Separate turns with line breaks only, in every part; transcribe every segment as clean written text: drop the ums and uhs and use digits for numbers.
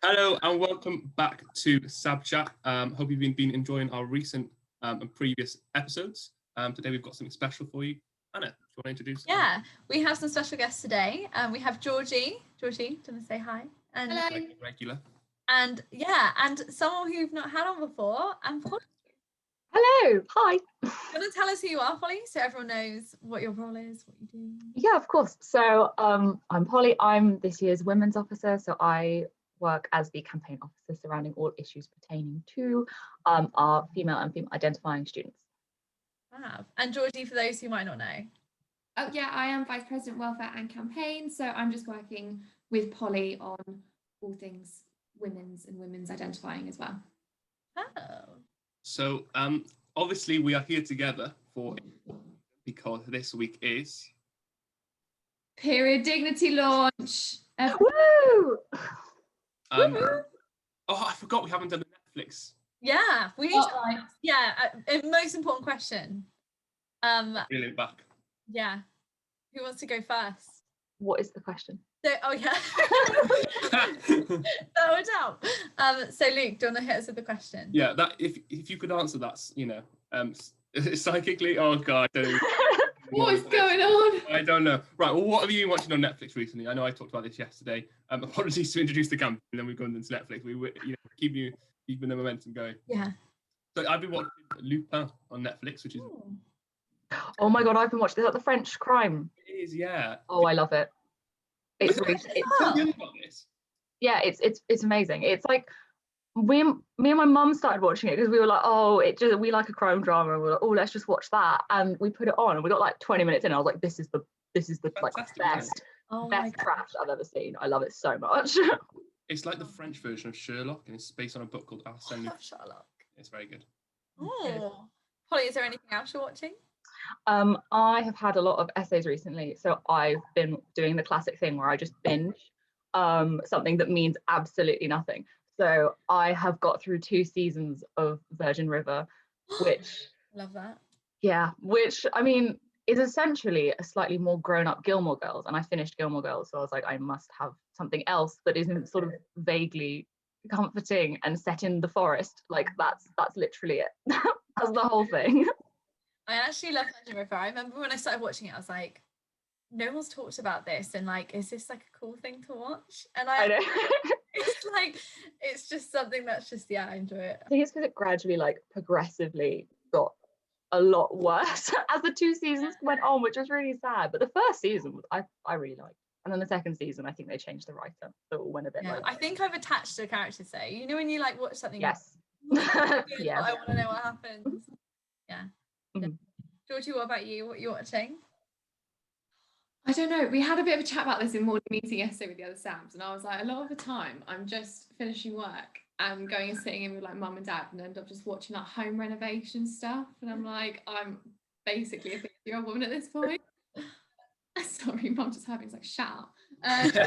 Hello and welcome back to Sab Chat. Hope you've been enjoying our recent and previous episodes. Today we've got something special for you. Anna, do you want to introduce?
Yeah, we have some special guests today. We have Georgie. Georgie, do you want to say hi?
And
hello.
Regular.
And yeah, and someone who you've not had on before, and Polly.
Hello, hi.
You want to tell us who you are, Polly, so everyone knows what your role is, what you do?
Yeah, of course. So I'm Polly. I'm this year's Women's Officer. So I work as the campaign officer surrounding all issues pertaining to our female and female identifying students.
Fab. And Georgie, for those who might not know.
Oh yeah, I am Vice President Welfare and Campaign. So I'm just working with Polly on all things women's identifying as well.
Oh.
So obviously we are here together because this week is
Period Dignity launch.
Woo!
oh, I forgot we haven't done the Netflix.
Yeah, we need to, yeah, most important question.
Really back.
Yeah. Who wants to go first?
What is the question?
So, oh yeah. No doubt. So Luke, do you want to hit us with the question?
Yeah, that if you could answer that, you know, psychically. Oh God, I don't know.
What is going on?
I don't know. Right, well, what have you been watching on Netflix recently? I know I talked about this yesterday. Apologies to introduce the campaign, and then we've gone into Netflix. We keeping the momentum going.
Yeah.
So I've been watching Lupin on Netflix, which is.
Oh my God, I've been watching. Is that the French crime?
It is, yeah.
Oh, I love it. It's really. Yeah, it's amazing. It's like me and my mum started watching it because we were like, oh, we like a crime drama, and we were like, oh, let's just watch that, and we put it on, and we got like 20 minutes in, and I was like, this is the like best trash I've ever seen. I love it so much.
It's like the French version of Sherlock, and it's based on a book called Arsène Lupin.
Sherlock.
It's very good.
Oh, Polly, is there anything else you're watching?
I have had a lot of essays recently, so I've been doing the classic thing where I just binge something that means absolutely nothing. So I have got through 2 seasons of Virgin River, which
love that.
Yeah, which I mean is essentially a slightly more grown-up Gilmore Girls, and I finished Gilmore Girls, so I was like, I must have something else that isn't sort of vaguely comforting and set in the forest. Like that's literally it. That's the whole thing.
I actually love Virgin River. I remember when I started watching it, I was like, no one's talked about this, and like, is this like a cool thing to watch? And I know. It's like, it's just something that's just, yeah, I enjoy it.
I think it's because it gradually, like, progressively got a lot worse as the 2 seasons went on, which was really sad. But the first season I really liked, and then the second season I think they changed the writer, so it went a bit.
Yeah, I think I've attached to the characters. So you know when you like watch something.
Yes.
Yeah. I want to know what happens. Yeah.
Mm-hmm.
Georgie, what about you? What are you watching?
I don't know. We had a bit of a chat about this in morning meeting yesterday with the other Sams, and I was like, a lot of the time I'm just finishing work and going and sitting in with like mum and dad, and end up just watching like home renovation stuff, and I'm like, I'm basically a 50-year-old woman at this point. Sorry, mum just having like shout.
Can't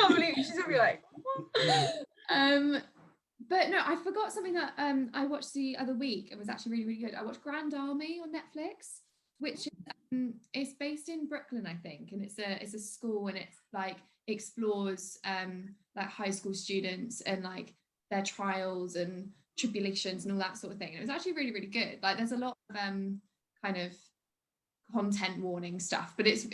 believe she's gonna be like.
But no, I forgot something that I watched the other week and was actually really, really good. I watched Grand Army on Netflix, which is based in Brooklyn, I think, and it's a school, and it's like explores like high school students and like their trials and tribulations and all that sort of thing. And it was actually really, really good. Like there's a lot of kind of content warning stuff, but it's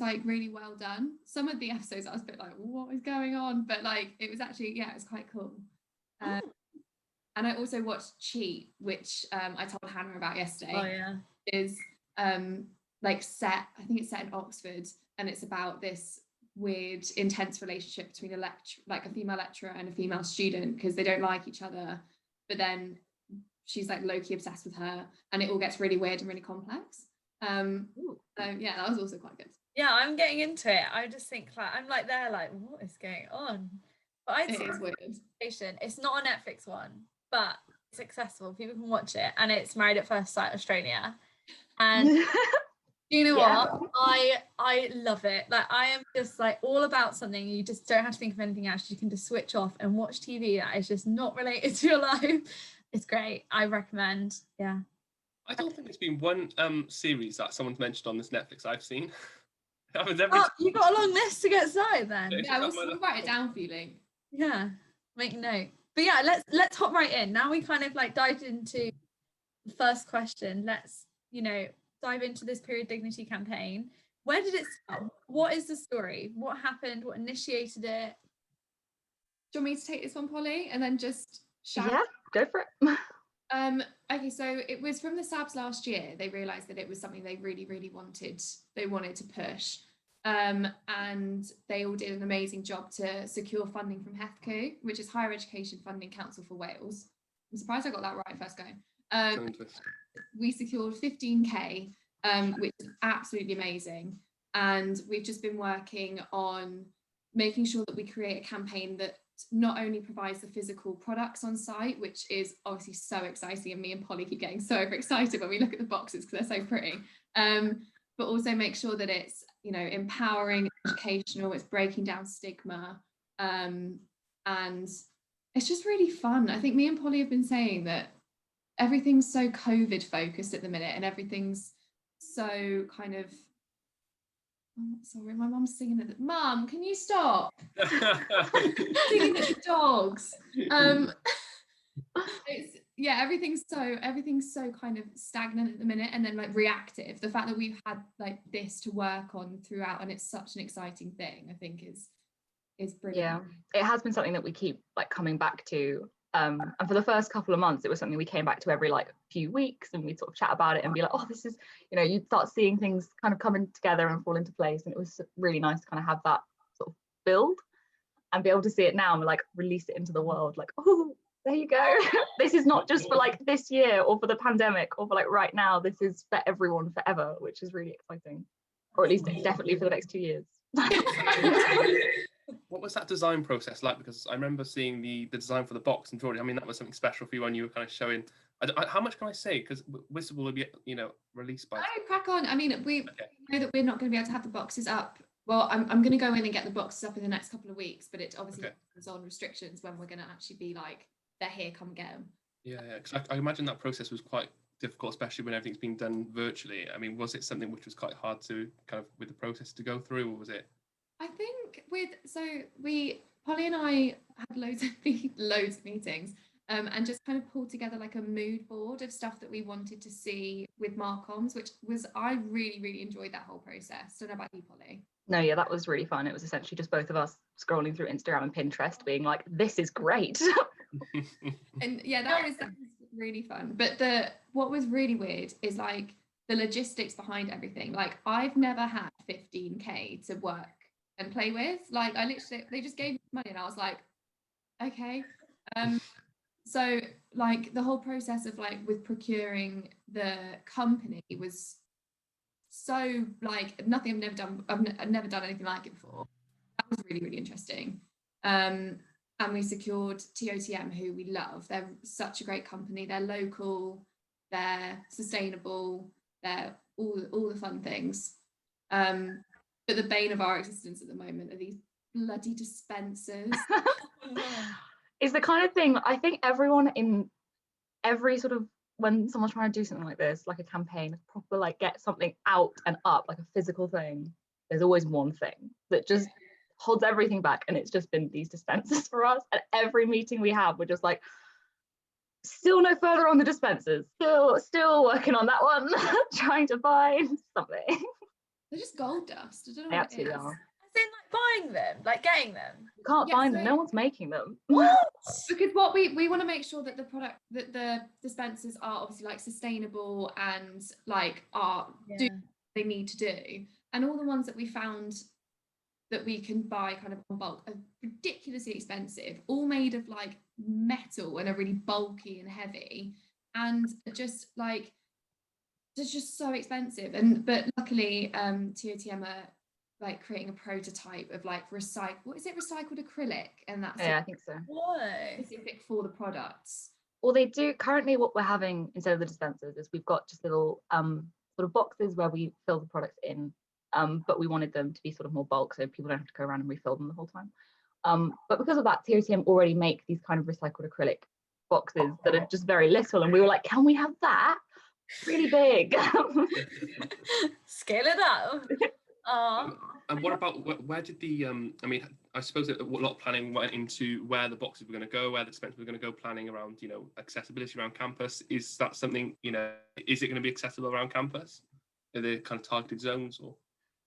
like really well done. Some of the episodes I was a bit like, what is going on? But like it was actually, yeah, it was quite cool. And I also watched Cheat, which I told Hannah about yesterday.
Oh yeah.
Is like set, I think it's set in Oxford, and it's about this weird intense relationship between a female lecturer and a female student, because they don't like each other, but then she's like low-key obsessed with her, and it all gets really weird and really complex. So yeah, that was also quite good.
Yeah, I'm getting into it. I just think like I'm like there like, what is going on? But
it is weird.
It's not a Netflix one, but it's accessible. People can watch it, and it's Married at First Sight Australia. And you know what? I love it. Like I am just like all about something. You just don't have to think of anything else. You can just switch off and watch TV that is just not related to your life. It's great. I recommend. Yeah.
I don't think there's been one series that someone's mentioned on this Netflix I've seen. happens every
Oh, you got a long list to get started then.
Yeah, we'll write it down for you, Link.
Yeah, make note. But yeah, let's hop right in. Now we kind of like dived into the first question. Let's, dive into this period dignity campaign. Where did it start? What is the story? What happened? What initiated it?
Do you want me to take this one, Polly, and then just shout?
Yeah, go for it.
Okay, so it was from the SABs last year. They realised that it was something they really, really wanted. They wanted to push, and they all did an amazing job to secure funding from HEFCO, which is Higher Education Funding Council for Wales. I'm surprised I got that right first go. We secured 15k, which is absolutely amazing, and we've just been working on making sure that we create a campaign that not only provides the physical products on site, which is obviously so exciting, and me and Polly keep getting so overexcited when we look at the boxes because they're so pretty, but also make sure that it's empowering, educational, it's breaking down stigma, and it's just really fun. I think me and Polly have been saying that everything's so COVID focused at the minute, and everything's so kind of, oh, sorry, my mum's singing at the, Mum, can you stop? Singing at the dogs. Everything's so kind of stagnant at the minute, and then like reactive. The fact that we've had like this to work on throughout, and it's such an exciting thing, I think is brilliant.
Yeah, it has been something that we keep like coming back to. And for the first couple of months, it was something we came back to every like few weeks, and we'd sort of chat about it and be like, oh, this is, you'd start seeing things kind of coming together and fall into place. And it was really nice to kind of have that sort of build and be able to see it now and like release it into the world. Like, oh, there you go. This is not just for like this year or for the pandemic or for like right now. This is for everyone forever, which is really exciting. Or at least definitely for the next 2 years.
What was that design process like? Because I remember seeing the design for the box and Georgie. I mean, that was something special for you when you were kind of showing. How much can I say? Because Whistle will be, released by.
No, crack on. I mean, we know that we're not going to be able to have the boxes up. Well, I'm going to go in and get the boxes up in the next couple of weeks, but it obviously depends on restrictions when we're going to actually be like, they're here, come get them.
Yeah. Because I imagine that process was quite difficult, especially when everything's being done virtually. I mean, was it something which was quite hard to kind of with the process to go through, or was it?
I think Polly and I had loads of meetings, and just kind of pulled together like a mood board of stuff that we wanted to see with Marcoms, I really, really enjoyed that whole process. Don't know about you, Polly.
No, yeah, that was really fun. It was essentially just both of us scrolling through Instagram and Pinterest being like, this is great.
And yeah, that was really fun. But what was really weird is like the logistics behind everything. Like I've never had 15k to work and play with. Like they just gave me money and I was like, okay. So like the whole process of like with procuring the company was so like nothing I've never done. I've never done anything like it before. That was really, really interesting. And we secured TOTM, who we love. They're such a great company. They're local, they're sustainable, they're all the fun things. But the bane of our existence at the moment are these bloody dispensers.
It's the kind of thing I think everyone in every sort of, when someone's trying to do something like this, like a campaign, proper like get something out and up, like a physical thing, there's always one thing that just holds everything back, and it's just been these dispensers for us. At every meeting we have, we're just like, still no further on the dispensers, still working on that one, trying to find something.
They're just gold dust. I don't know what it is.
Are.
As in like buying them, like getting them.
You can't find them. No one's making them.
What?
Because what we want to make sure that the dispensers are obviously like sustainable and like do what they need to do. And all the ones that we found that we can buy kind of on bulk are ridiculously expensive, all made of like metal and are really bulky and heavy, and just like it's just so expensive. But luckily TOTM are like creating a prototype of like recycled acrylic, and that's
I think so.
Specific for the products.
Well, they do currently. What we're having instead of the dispensers is we've got just little sort of boxes where we fill the products in, but we wanted them to be sort of more bulk so people don't have to go around and refill them the whole time. But because of that, TOTM already make these kind of recycled acrylic boxes that are just very little, and we were like, can we have that? Really big.
Scale it up.
And what about where did the I mean, I suppose that a lot of planning went into where the boxes were going to go, where the dispensers were going to go, planning around, you know, accessibility around campus. Is that something, you know, is it going to be accessible around campus? Are there kind of targeted zones or?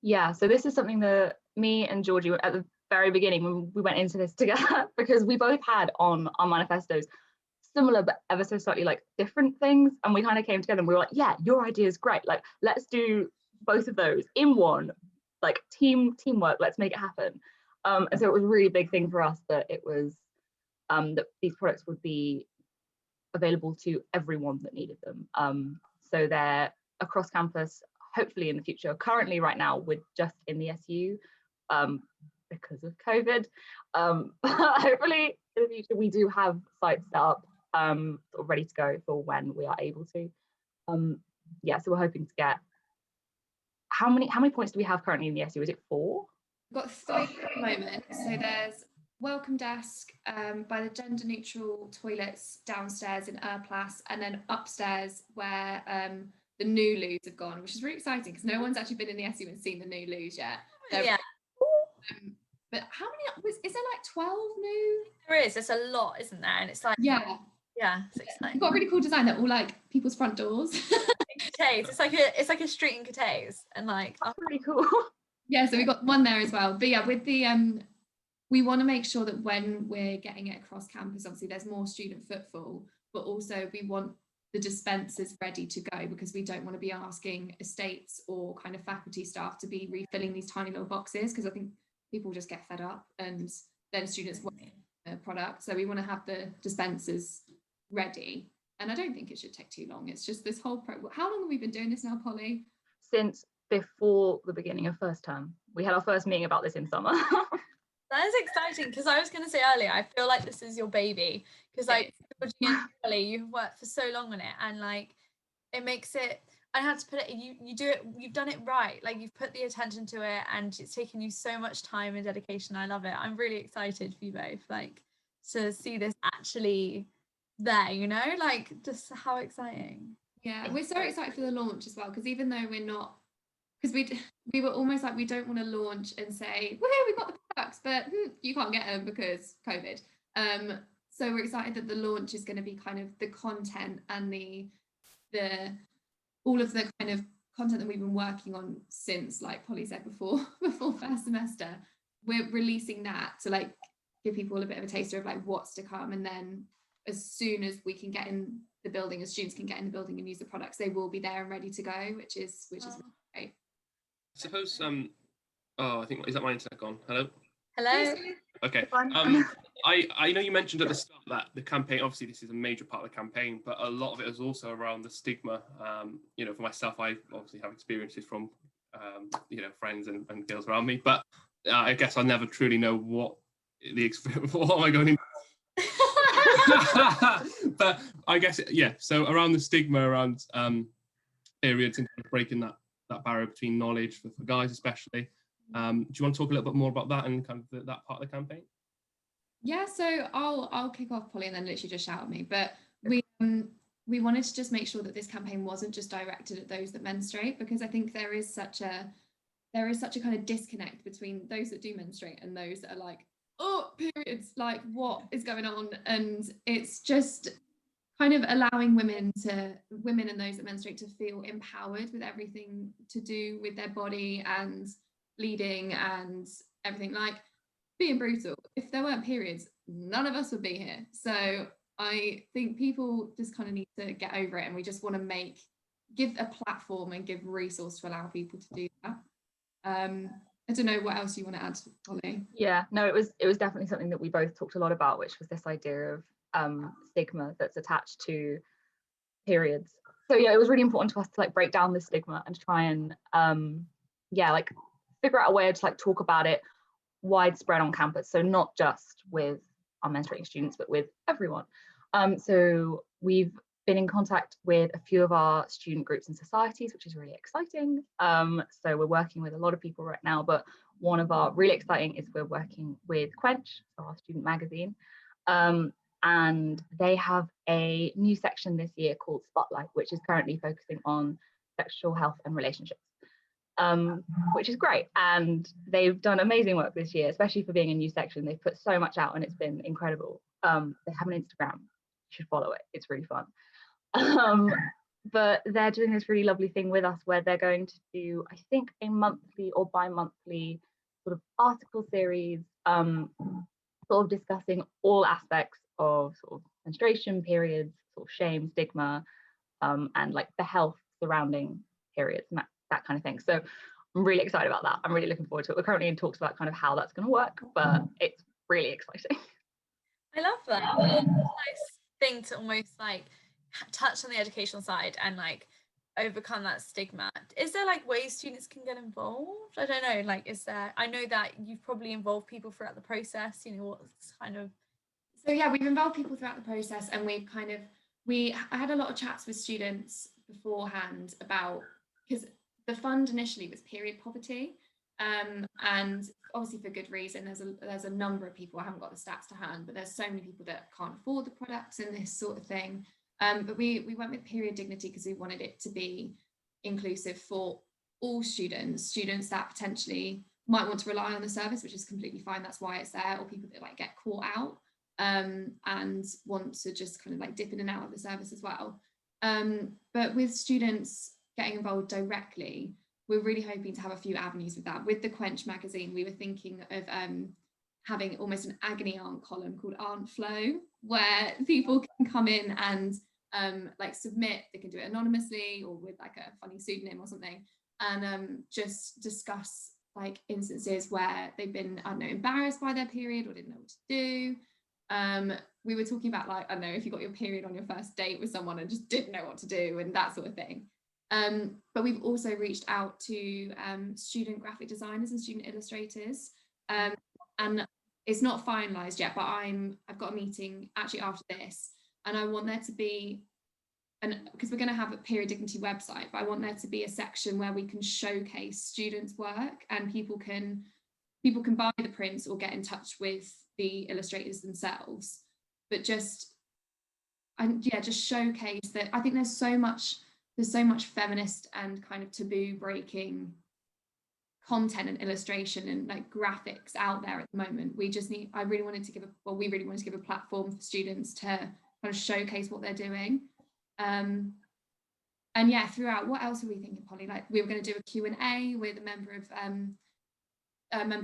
Yeah, so this is something that me and Georgie at the very beginning when we went into this together, because we both had on our manifestos similar but ever so slightly like different things, and we kind of came together and we were like, yeah, your idea is great, like let's do both of those in one, like teamwork, let's make it happen. And so it was a really big thing for us that it was that these products would be available to everyone that needed them. So they're across campus, hopefully in the future. Currently right now we're just in the SU because of COVID. Hopefully in the future we do have sites set up sort of ready to go for when we are able to. Yeah, so we're hoping to get, how many points do we have currently in the SU? Is it 4?
We've got 3 at the moment. So there's welcome desk by the gender neutral toilets downstairs in Urplas, and then upstairs where the new loos have gone, which is really exciting because no one's actually been in the SU and seen the new loos yet.
Yeah.
But how many, is there like 12 new?
There is, there's a lot, isn't there? And it's like,
yeah,
it's exciting.
We've got a really cool design that all like people's front doors.
Cathays. It's like a street in Cathays, and like
That's really cool.
Yeah, so we got one there as well. But yeah, with the we want to make sure that when we're getting it across campus, obviously there's more student footfall, but also we want the dispensers ready to go, because we don't want to be asking estates or kind of faculty staff to be refilling these tiny little boxes, because I think people just get fed up and then students want the product. So we want to have the dispensers ready, and I don't think it should take too long. It's just this whole how long have we been doing this now, Polly?
Since before the beginning of first term. We had our first meeting about this in summer.
That is exciting, because I was going to say earlier, I feel like this is your baby, because like Georgie and Polly, you've worked for so long on it, and like it makes it, I had to put it, you do it, you've done it right, like you've put the attention to it, and it's taken you so much time and dedication. I love it. I'm really excited for you both, like to see this actually there, you know, like just how exciting.
Yeah, we're so excited for the launch as well, because even though we're not, because we were almost like, we don't want to launch and say, well, we've got the products, but you can't get them because COVID. So we're excited that the launch is going to be kind of the content and the all of the kind of content that we've been working on since, like Polly said before first semester. We're releasing that to like give people a bit of a taster of like what's to come, and then as soon as we can get in the building, as students can get in the building and use the products, they will be there and ready to go, which is great.
I suppose I think, is that my internet gone? Hello? Okay. I know you mentioned at the start that the campaign, obviously this is a major part of the campaign, but a lot of it is also around the stigma. You know, for myself, I obviously have experiences from you know, friends and girls around me, but I guess I'll never truly know what the experience, what am I going into? But I guess, yeah, so around the stigma around periods and kind of breaking that barrier between knowledge for guys especially. Do you want to talk a little bit more about that and kind of that part of the campaign?
Yeah, so I'll kick off, Polly, and then literally just shout at me. But we wanted to just make sure that this campaign wasn't just directed at those that menstruate, because I think there is such a kind of disconnect between those that do menstruate and those that are like, oh, periods, like what is going on? And it's just kind of allowing women and those that menstruate to feel empowered with everything to do with their body and bleeding and everything. Like, being brutal, if there weren't periods, none of us would be here. So I think people just kind of need to get over it, and we just want to give a platform and give resource to allow people to do that. I don't know what else you want to add, Polly.
Yeah, no, it was definitely something that we both talked a lot about, which was this idea of stigma that's attached to periods. So yeah, it was really important to us to like break down the stigma and to try and like figure out a way to like talk about it widespread on campus, so not just with our menstruating students but with everyone. So we've been in contact with a few of our student groups and societies, which is really exciting. So we're working with a lot of people right now, but one of our really exciting is we're working with Quench, so our student magazine, and they have a new section this year called Spotlight, which is currently focusing on sexual health and relationships. which is great. And they've done amazing work this year, especially for being a new section. They've put so much out and it's been incredible. They have an Instagram, you should follow it, it's really fun. But they're doing this really lovely thing with us where they're going to do, I think, a monthly or bi-monthly sort of article series, sort of discussing all aspects of sort of menstruation, periods, sort of shame, stigma, and like the health surrounding periods and that kind of thing. So I'm really excited about that. I'm really looking forward to it. We're currently in talks about kind of how that's going to work, but it's really exciting.
I love that. It's a nice thing to almost like touch on the educational side and like overcome that stigma. Is there like ways students can get involved? I don't know, like is there, I know that you've probably involved people throughout the process, you know, what's kind of.
So yeah, we've involved people throughout the process, and we've kind of, I had a lot of chats with students beforehand about, because the fund initially was period poverty, and obviously for good reason. There's a number of people, I haven't got the stats to hand, but there's so many people that can't afford the products and this sort of thing. But we went with period dignity because we wanted it to be inclusive for all students that potentially might want to rely on the service, which is completely fine. That's why it's there, or people that like get caught out and want to just kind of like dip in and out of the service as well. But with students getting involved directly, we're really hoping to have a few avenues with that. With the Quench magazine, we were thinking of having almost an agony aunt column called Aunt Flow, where people can come in and like submit. They can do it anonymously or with like a funny pseudonym or something, and just discuss like instances where they've been, I don't know, embarrassed by their period or didn't know what to do. We were talking about like, I don't know, if you got your period on your first date with someone and just didn't know what to do and that sort of thing. But we've also reached out to student graphic designers and student illustrators, and it's not finalized yet, but I've got a meeting actually after this, and I want there to be, and because we're going to have a period dignity website, but I want there to be a section where we can showcase students' work, and people can buy the prints or get in touch with the illustrators themselves, but just showcase that. I think there's so much feminist and kind of taboo breaking content and illustration and like graphics out there at the moment. We really wanted to give a platform for students to kind of showcase what they're doing. And yeah, throughout, what else are we thinking, Polly? Like we were going to do a Q&A with a member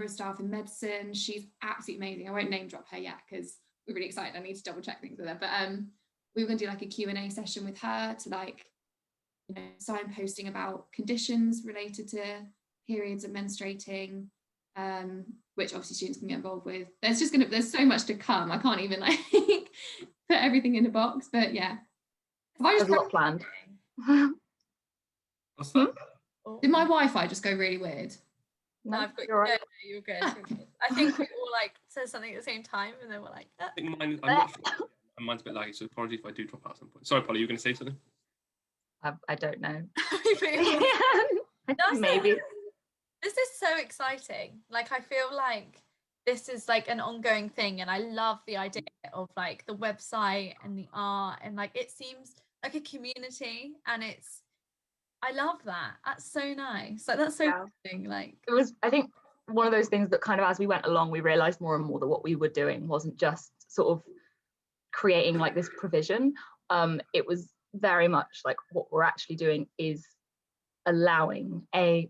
of staff in medicine. She's absolutely amazing. I won't name drop her yet because we're really excited. I need to double check things with her, but we were going to do like a Q&A session with her to like, you know, signposting about conditions related to periods and menstruating, which obviously students can get involved with. There's so much to come. I can't even like put everything in a box, but yeah.
There's a lot planned.
What's that?
Did my Wi-Fi just go really weird?
No, I've got
you're right.
No, you're good. I think we all like said something at the same time, and then we're like,
I think I'm not sure. Mine's a bit laggy, so apologies if I do drop out at some point. Sorry, Polly, you were going to say something?
I don't know.
Maybe. This is so exciting. Like I feel like this is like an ongoing thing, and I love the idea of like the website and the art, and like it seems like a community, and I love that. That's so nice. Like that's so interesting. Like
it was, I think, one of those things that kind of as we went along, we realized more and more that what we were doing wasn't just sort of creating like this provision. It was very much like what we're actually doing is allowing a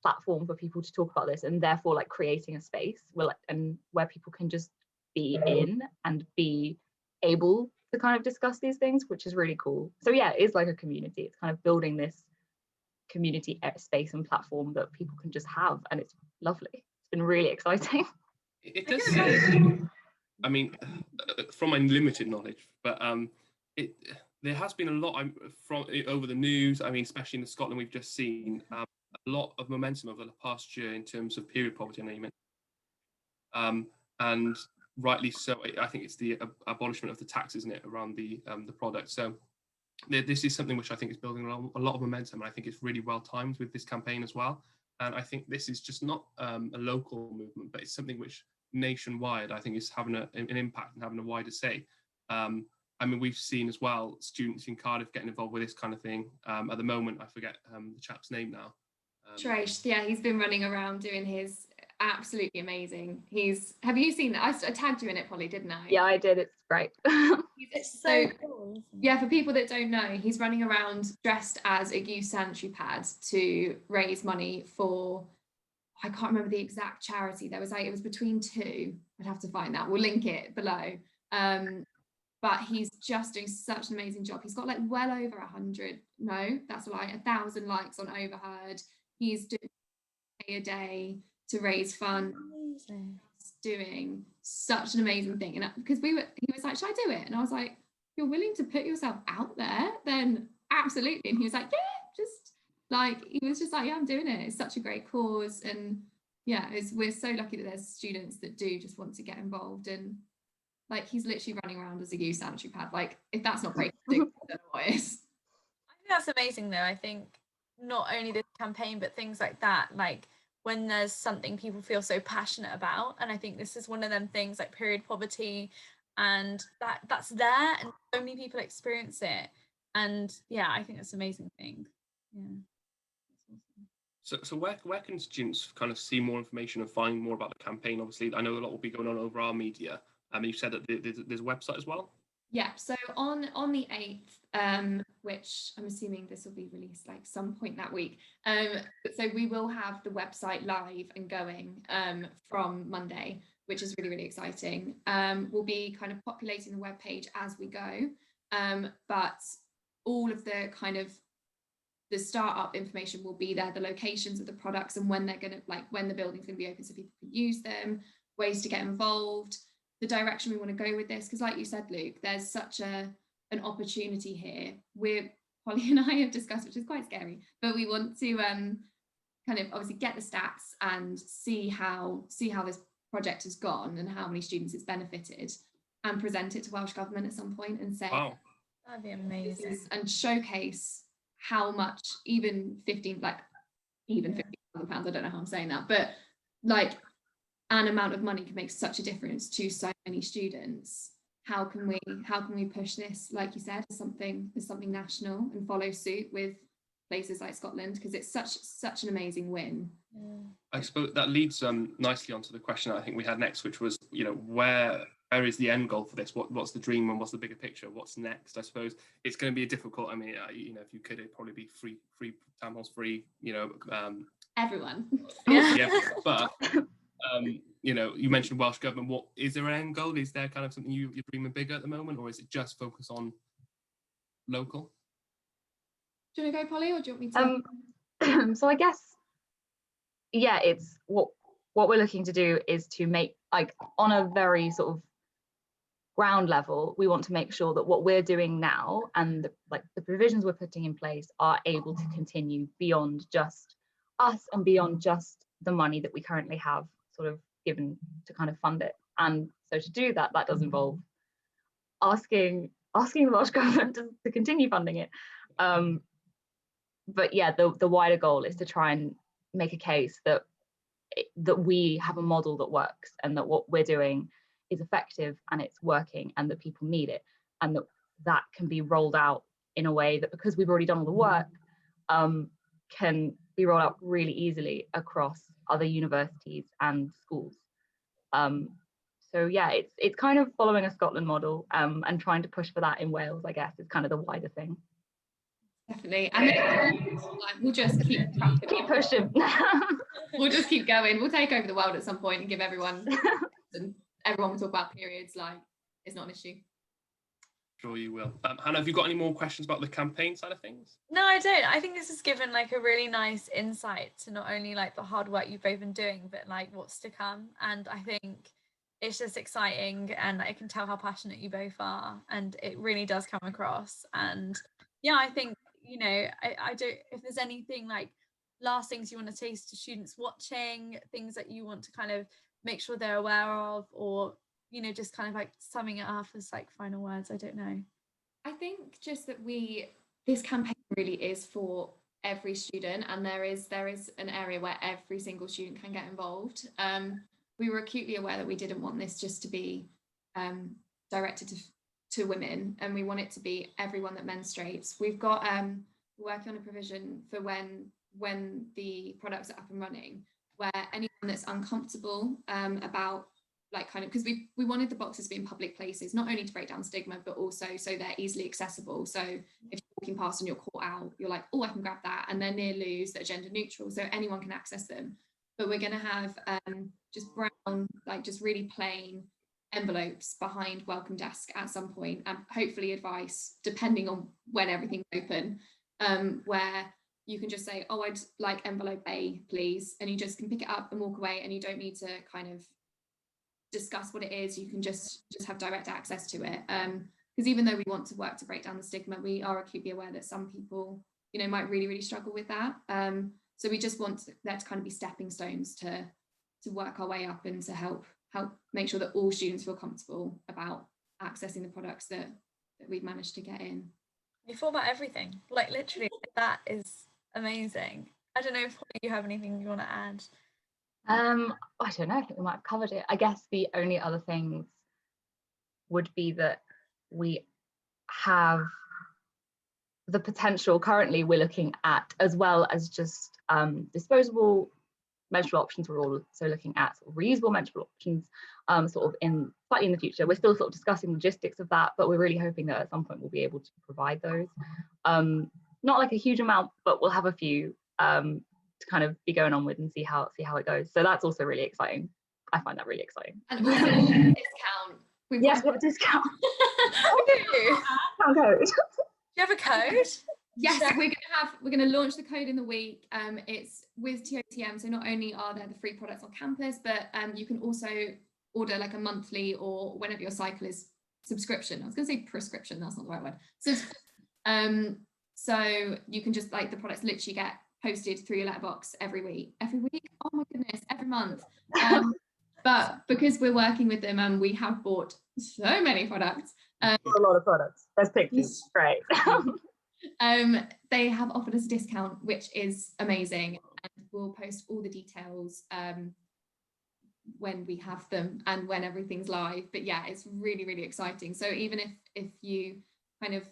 platform for people to talk about this, and therefore like creating a space where people can just be in and be able to kind of discuss these things, which is really cool. So yeah, it is like a community. It's kind of building this community space and platform that people can just have, and it's lovely. It's been really exciting.
It does seem, I mean, from my limited knowledge, but there has been a lot from over the news. I mean, especially in Scotland, we've just seen a lot of momentum over the past year in terms of period poverty. I know you mentioned, and rightly so. I think it's the abolishment of the tax, isn't it, around the product. So this is something which I think is building a lot of momentum, and I think it's really well timed with this campaign as well. And I think this is just not a local movement, but it's something which nationwide I think is having an impact and having a wider say. I mean, we've seen as well students in Cardiff getting involved with this kind of thing. At the moment, I forget the chap's name now.
Trish, yeah, he's been running around doing his absolutely amazing. Have you seen that? I tagged you in it, Polly, didn't I?
Yeah, I did. It's great.
It's so cool.
Yeah, for people that don't know, he's running around dressed as a youth sanitary pad to raise money for, I can't remember the exact charity. There was it was between two. I'd have to find that. We'll link it below. But he's just doing such an amazing job. He's got like well over 100, no, that's a lie, 1,000 likes on Overheard. He's doing a day to raise funds. Doing such an amazing thing. And because he was like, should I do it? And I was like, you're willing to put yourself out there, then absolutely. And he was like, yeah, just like, he was just like, yeah, I'm doing it. It's such a great cause. And yeah, we're so lucky that there's students that do just want to get involved. And like, he's literally running around as a youth sanitary pad. Like, if that's not breaking, I don't know what is.
I think that's amazing though. I think not only this campaign, but things like that, like when there's something people feel so passionate about. And I think this is one of them things, like period poverty, and that's there and so many people experience it. And yeah, I think that's an amazing thing. Yeah.
So where can students kind of see more information and find more about the campaign? Obviously, I know a lot will be going on over our media. You said that there's a website as well.
Yeah, so on the 8th, which I'm assuming this will be released like some point that week. So we will have the website live and going from Monday, which is really, really exciting. We'll be kind of populating the webpage as we go, but all of the kind of the startup information will be there, the locations of the products and when they're going to, like when the building's going to be open so people can use them, ways to get involved, the direction we want to go with this, because like you said, Luke, there's such an opportunity here. Polly and I have discussed, which is quite scary, but we want to kind of obviously get the stats and see how this project has gone and how many students it's benefited, and present it to Welsh Government at some point and say,
wow, that'd be amazing,
and showcase how much even £15,000, I don't know how I'm saying that, but like an amount of money can make such a difference to so many students. How can we push this, like you said, as something national and follow suit with places like Scotland, because it's such an amazing win.
I suppose that leads nicely onto the question that I think we had next, which was, where is the end goal for this? What's the dream and what's the bigger picture? What's next? I suppose it's going to be a difficult. I mean, if you could, it'd probably be free tampons, free.
Everyone.
Yeah, but. You mentioned Welsh Government. What is there an end goal? Is there kind of something you're dreaming bigger at the moment, or is it just focus on local?
Do you want to go, Polly, or do you want
me to? So I guess, yeah, it's what we're looking to do is to make, like, on a very sort of ground level, we want to make sure that what we're doing now and the provisions we're putting in place are able to continue beyond just us and beyond just the money that we currently have sort of given to kind of fund it. And so to do that does involve asking the Welsh Government to continue funding it. But yeah, the wider goal is to try and make a case that we have a model that works and that what we're doing is effective and it's working and that people need it, and that can be rolled out in a way that, because we've already done all the work, can be rolled out really easily across other universities and schools. So yeah, it's kind of following a Scotland model and trying to push for that in Wales, I guess, is kind of the wider thing.
Definitely. And we'll just keep
pushing.
We'll just keep going. We'll take over the world at some point and give everyone will talk about periods like it's not an issue.
Sure you will. Hannah, have you got any more questions about the campaign side of things?
No, I don't. I think this has given like a really nice insight to not only like the hard work you've both been doing, but like what's to come. And I think it's just exciting, and I can tell how passionate you both are, and it really does come across. And yeah, I think, I don't, if there's anything like last things you want to say to students watching, things that you want to kind of make sure they're aware of, or just kind of like summing it up as like final words, I don't know.
I think just that this campaign really is for every student, and there is an area where every single student can get involved. We were acutely aware that we didn't want this just to be directed to to women, and we want it to be everyone that menstruates. We've got working on a provision for when the products are up and running, where anyone that's uncomfortable about like kind of, because we wanted the boxes to be in public places, not only to break down stigma, but also so they're easily accessible. So if you're walking past and you're caught out, you're like, oh, I can grab that, and they're near loos that are gender neutral, so anyone can access them. But we're going to have just brown, like just really plain envelopes behind welcome desk at some point, and hopefully advice depending on when everything's open, where you can just say, oh, I'd like envelope A, please, and you just can pick it up and walk away, and you don't need to kind of discuss what it is. You can just have direct access to it, because even though we want to work to break down the stigma, we are acutely aware that some people, you know, might really struggle with that, so we just want there to kind of be stepping stones to work our way up and to help make sure that all students feel comfortable about accessing the products that we've managed to get in.
You thought about everything, like literally. That is amazing. I don't know if you have anything you want to add.
I don't know, I think we might have covered it. I guess the only other things would be that we have the potential, currently we're looking at, as well as just disposable menstrual options, we're also looking at sort of reusable menstrual options sort of slightly in the future. We're still sort of discussing logistics of that, but we're really hoping that at some point we'll be able to provide those. Not like a huge amount, but we'll have a few to kind of be going on with and see how it goes. So that's also really exciting. I find that really exciting.
And also a discount.
Yes, we have a discount.
Discount code. Do you have a code?
Yes, we're gonna launch the code in the week. It's with TOTM, so not only are there the free products on campus, but you can also order like a monthly or whenever your cycle is subscription. I was gonna say prescription, that's not the right word. So you can just, like, the products literally get posted through your letterbox every week. Oh my goodness, every month. But because we're working with them and we have bought so many products.
A lot of products. There's pictures, great.
They have offered us a discount, which is amazing, and we'll post all the details when we have them and when everything's live. But yeah, it's really exciting. So even if you kind of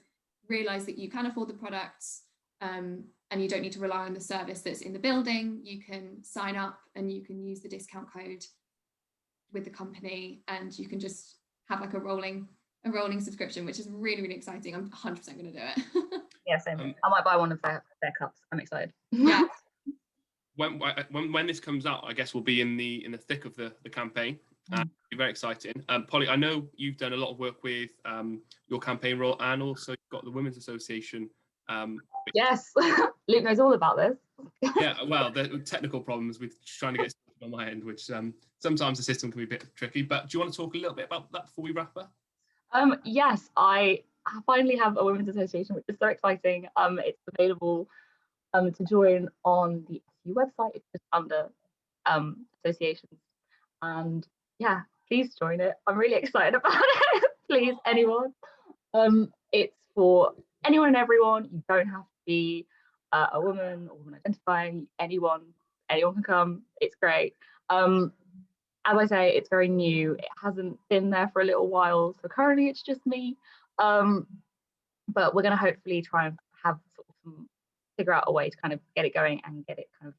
realize that you can afford the products and you don't need to rely on the service that's in the building, you can sign up and you can use the discount code with the company, and you can just have like a rolling subscription, which is really exciting. I'm 100% going to do it.
Yeah, same. I might buy one of their cups. I'm excited.
Yeah.
When this comes out, I guess we'll be in the thick of the campaign. It'll be very exciting. Polly, I know you've done a lot of work with your campaign role, and also you've got the Women's Association.
Yes, Luke knows all about this.
Yeah, well, the technical problems with trying to get started on my end, which sometimes the system can be a bit tricky. But do you want to talk a little bit about that before we wrap up?
Yes, I finally have a Women's Association, which is so exciting. It's available to join on the SU website. It's just under associations, and yeah, please join it. I'm really excited about it. Please, anyone. It's for anyone and everyone. You don't have to be a woman or woman identifying. Anyone can come. It's great. As I say, it's very new. It hasn't been there for a little while, so currently it's just me. But we're going to hopefully try and figure out a way to kind of get it going and get it kind of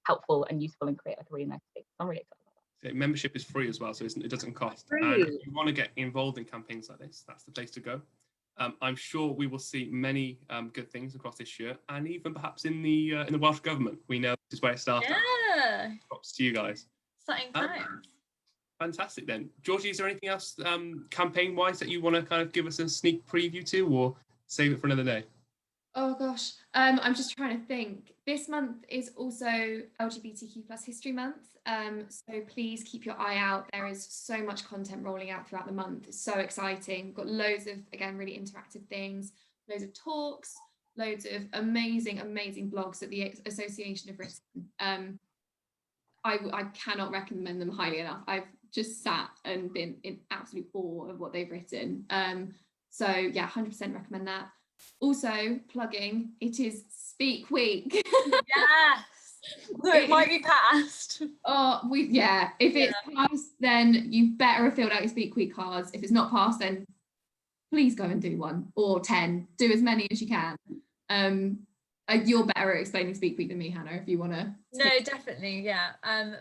helpful and useful and create a really nice thing. So I'm really excited about that.
Membership is free as well, so it doesn't cost.
Free.
And if you want to get involved in campaigns like this, that's the place to go. I'm sure we will see many good things across this year, and even perhaps in the Welsh Government. We know this is where it started.
Yeah.
Props to you guys.
Exciting times.
Fantastic then. Georgie, is there anything else campaign-wise that you want to kind of give us a sneak preview to, or save it for another day?
Oh gosh, I'm just trying to think. This month is also LGBTQ+ History Month, so please keep your eye out. There is so much content rolling out throughout the month. It's so exciting. We've got loads of, again, really interactive things, loads of talks, loads of amazing blogs that the association have written. I cannot recommend them highly enough. I've just sat and been in absolute awe of what they've written. So yeah, 100% recommend that. Also, plugging, it is Speak Week.
Yes. So it might be passed.
Oh, if it's passed, then you better have filled out your Speak Week cards. If it's not passed, then please go and do one, or 10. Do as many as you can. You're better at explaining Speak Week than me, Hannah, if you want to.
No, definitely, yeah.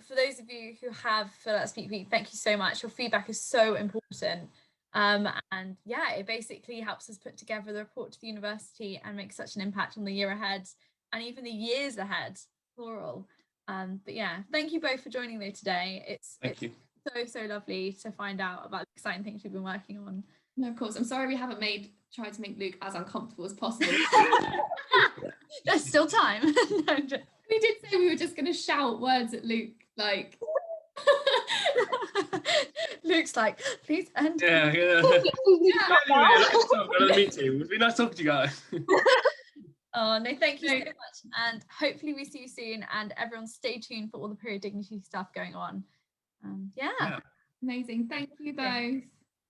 For those of you who have filled out Speak Week, thank you so much. Your feedback is so important. And yeah, it basically helps us put together the report to the university and make such an impact on the year ahead and even the years ahead, plural. But yeah, thank you both for joining me today. It's so lovely to find out about the exciting things we've been working on.
No, of course. I'm sorry we haven't tried to make Luke as uncomfortable as possible.
There's still time.
We did say we were just going to shout words at Luke, like.
Luke's like, please end.
Yeah.
Yeah.
Anyway, let's talk. Another meeting. It was really nice talking to you guys.
Oh no, thank you so much, and hopefully we see you soon. And everyone, stay tuned for all the period dignity stuff going on. Yeah.
Amazing. Thank you both.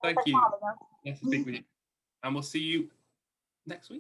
Thank you. Nice to speak with you, and we'll see you next week.